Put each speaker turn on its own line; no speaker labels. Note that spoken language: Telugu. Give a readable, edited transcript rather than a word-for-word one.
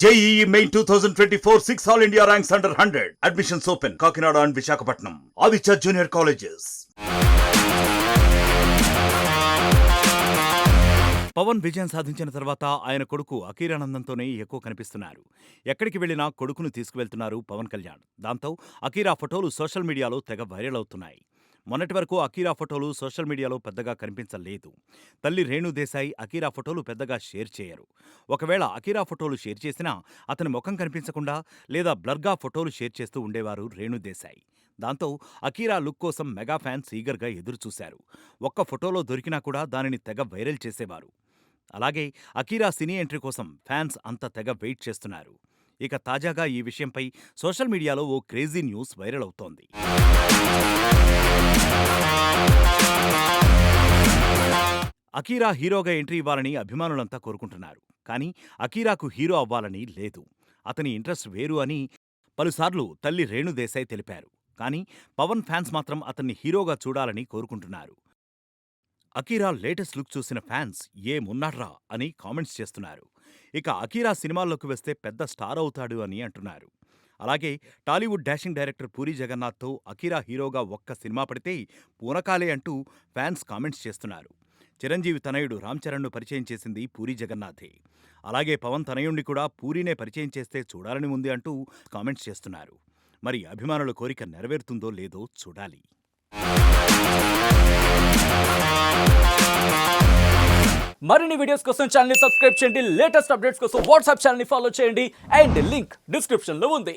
JEE Main 2024 6 All India ranks under 100. Admissions open. Kakinada and Visakhapatnam. Aditya Junior Colleges. Pawan విజయం సాధించిన తర్వాత ఆయన కొడుకు అకీరానందంతోనే ఎక్కువ కనిపిస్తున్నారు. ఎక్కడికి వెళ్లినా కొడుకును తీసుకువెళ్తున్నారు పవన్ కళ్యాణ్. దాంతో అకీరా ఫోటోలు సోషల్ మీడియాలో తెగ వైరల్ అవుతున్నాయి. మొన్నటి వరకు అకీరా ఫోటోలు సోషల్ మీడియాలో పెద్దగా కనిపించలేదు. తల్లి రేణు దేశాయ్ అకీరా ఫోటోలు పెద్దగా షేర్ చేయరు. ఒకవేళ అకీరా ఫోటోలు షేర్ చేసినా అతని ముఖం కనిపించకుండా లేదా బ్లర్గా ఫోటోలు షేర్ చేస్తూ ఉండేవారు రేణు దేశాయ్. దాంతో అకీరా లుక్ కోసం మెగా ఫ్యాన్స్ ఈగర్గా ఎదురుచూశారు. ఒక్క ఫోటోలో దొరికినా కూడా దానిని తెగ వైరల్ చేసేవారు. అలాగే అకీరా సినీ ఎంట్రీ కోసం ఫ్యాన్స్ అంత తెగ వెయిట్ చేస్తున్నారు. ఇక తాజాగా ఈ విషయంపై సోషల్ మీడియాలో ఓ క్రేజీ న్యూస్ వైరల్ అవుతోంది. అకీరా హీరోగా ఎంట్రీ ఇవ్వాలని అభిమానులంతా కోరుకుంటున్నారు. కానీ అకీరాకు హీరో అవ్వాలని లేదు. అతని ఇంట్రెస్ట్ వేరు అని పలుసార్లు తల్లి రేణు దేశాయ్ తెలిపారు. కానీ పవన్ ఫ్యాన్స్ మాత్రం అతన్ని హీరోగా చూడాలని కోరుకుంటున్నారు. అకీరా లేటెస్ట్ లుక్ చూసిన ఫ్యాన్స్ ఏమున్నాడ్రా అని కామెంట్స్ చేస్తున్నారు. ఇక అకీరా సినిమాల్లోకి వస్తే పెద్ద స్టార్ అవుతాడు అని అంటున్నారు. అలాగే టాలీవుడ్ డాషింగ్ డైరెక్టర్ పూరీ జగన్నాథ్తో అకీరా హీరోగా ఒక్క సినిమా పడితే పూనకాలే అంటూ ఫ్యాన్స్ కామెంట్స్ చేస్తున్నారు. చిరంజీవి తనయుడు రామ్ చరణ్ను పరిచయం చేసింది పూరీ జగన్నాథే. అలాగే పవన్ తనయుణ్ణి కూడా పూరీనే పరిచయం చేస్తే చూడాలని ఉంది అంటూ కామెంట్స్ చేస్తున్నారు. మరి అభిమానుల కోరిక నెరవేరుతుందో లేదో చూడాలి.
మరిన్ని వీడియోస్ కోసం ఛానల్ ని సబ్స్క్రైబ్ చేయండి. లేటెస్ట్ అప్డేట్స్ కోసం వాట్సాప్ ఛానల్ ని ఫాలో చేయండి. అండ్ లింక్ డిస్క్రిప్షన్ లో ఉంది.